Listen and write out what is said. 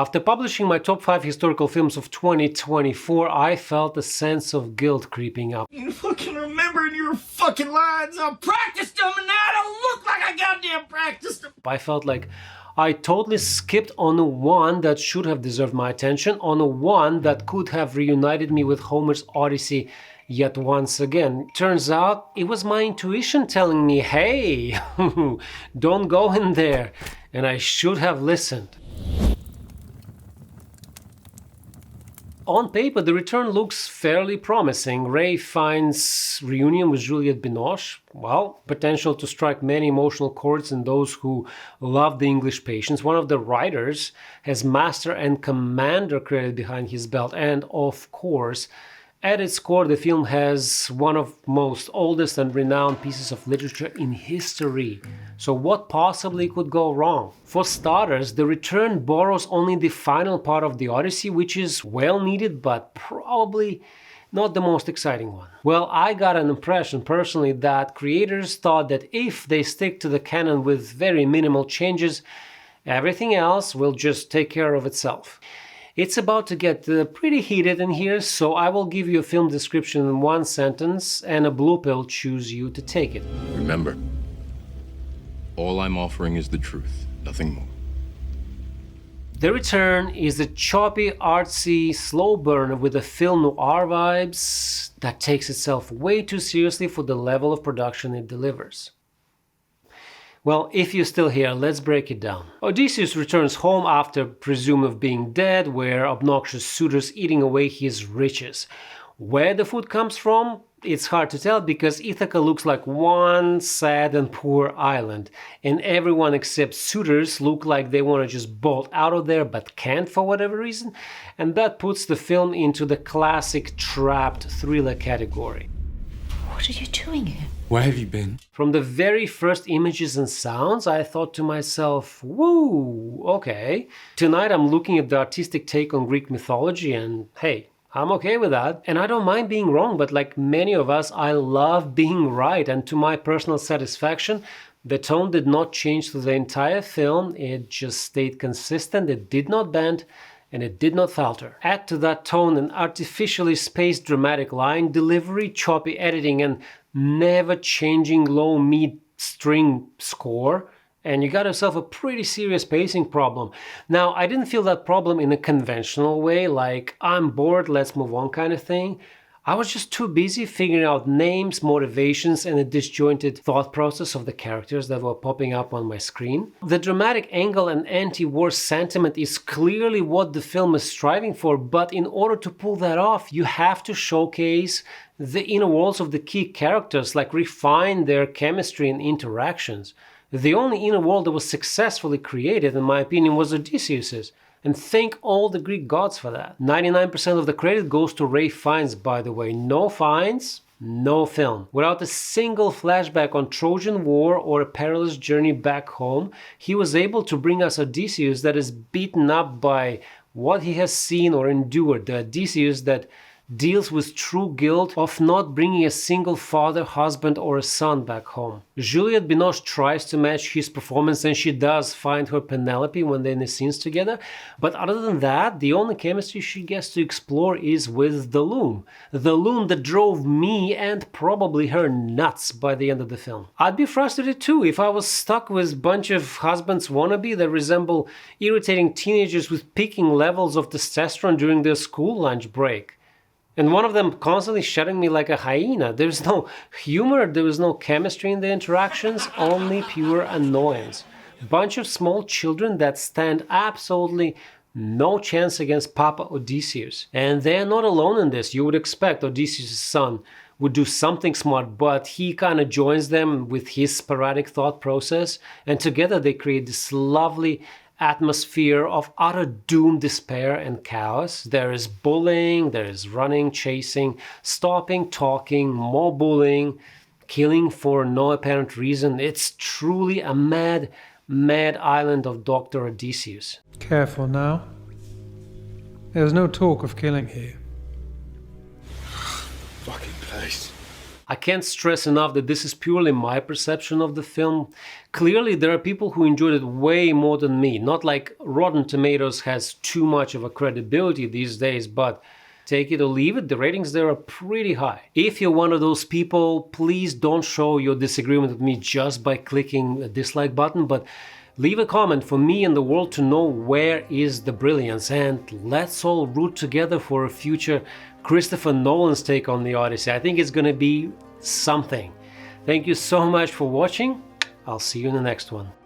After publishing my top 5 historical films of 2024, I felt a sense of guilt creeping up. You fucking remembering your fucking lines? I practiced them and now I don't look like I goddamn practiced them. I felt like I totally skipped on a one that should have deserved my attention, on a one that could have reunited me with Homer's Odyssey yet once again. Turns out it was my intuition telling me, hey, don't go in there, and I should have listened. On paper, the return looks fairly promising. Ralph Fiennes' reunion with Juliette Binoche, well, potential to strike many emotional chords in those who love the English patience. One of the writers has Master and Commander credit behind his belt, and of course, at its core, the film has one of most oldest and renowned pieces of literature in history. So what possibly could go wrong? For starters, the return borrows only the final part of the Odyssey, which is well needed but probably not the most exciting one. Well, I got an impression personally that creators thought that if they stick to the canon with very minimal changes, everything else will just take care of itself. It's about to get pretty heated in here, so I will give you a film description in one sentence and a blue pill, choose you to take it. Remember, all I'm offering is the truth, nothing more. The Return is a choppy, artsy, slow burner with a film noir vibes that takes itself way too seriously for the level of production it delivers. Well, if you're still here, let's break it down. Odysseus returns home after presumed being dead, where obnoxious suitors eating away his riches. Where the food comes from, it's hard to tell because Ithaca looks like one sad and poor island, and everyone except suitors look like they want to just bolt out of there but can't for whatever reason, and that puts the film into the classic trapped thriller category. What are you doing here? Where have you been? From the very first images and sounds, I thought to myself, woo, okay. Tonight I'm looking at the artistic take on Greek mythology and hey, I'm okay with that. And I don't mind being wrong, but like many of us, I love being right. And to my personal satisfaction, the tone did not change through the entire film. It just stayed consistent, it did not bend, and it did not falter. Add to that tone an artificially spaced dramatic line delivery, choppy editing, and never-changing low mid-string score, and you got yourself a pretty serious pacing problem. Now, I didn't feel that problem in a conventional way, like I'm bored, let's move on kind of thing. I was just too busy figuring out names, motivations, and the disjointed thought process of the characters that were popping up on my screen. The dramatic angle and anti-war sentiment is clearly what the film is striving for, but in order to pull that off, you have to showcase the inner worlds of the key characters, like refine their chemistry and interactions. The only inner world that was successfully created, in my opinion, was Odysseus's. And thank all the Greek gods for that. 99% of the credit goes to Ralph Fiennes, by the way. No Fiennes, no film. Without a single flashback on Trojan War or a perilous journey back home, he was able to bring us Odysseus that is beaten up by what he has seen or endured. The Odysseus that deals with true guilt of not bringing a single father, husband, or a son back home. Juliette Binoche tries to match his performance, and she does find her Penelope when they're in the scenes together, but other than that, the only chemistry she gets to explore is with the loom. The loom that drove me and probably her nuts by the end of the film. I'd be frustrated too if I was stuck with a bunch of husbands wannabe that resemble irritating teenagers with peaking levels of testosterone during their school lunch break. And one of them constantly shouting me like a hyena. There's no humor, there is no chemistry in the interactions, only pure annoyance. Bunch of small children that stand absolutely no chance against Papa Odysseus. And they're not alone in this. You would expect Odysseus' son would do something smart, but he kind of joins them with his sporadic thought process, and together they create this lovely atmosphere of utter doom, despair, and chaos. There is bullying, there is running, chasing, stopping, talking, more bullying, killing for no apparent reason. It's truly a mad, mad island of Dr. Odysseus. Careful now. There's no talk of killing here. Fucking place. I can't stress enough that this is purely my perception of the film. Clearly, there are people who enjoyed it way more than me. Not like Rotten Tomatoes has too much of a credibility these days, but take it or leave it, the ratings there are pretty high. If you're one of those people, please don't show your disagreement with me just by clicking a dislike button, but leave a comment for me and the world to know where is the brilliance, and let's all root together for a future Christopher Nolan's take on the Odyssey. I think it's gonna be something. Thank you so much for watching. I'll see you in the next one.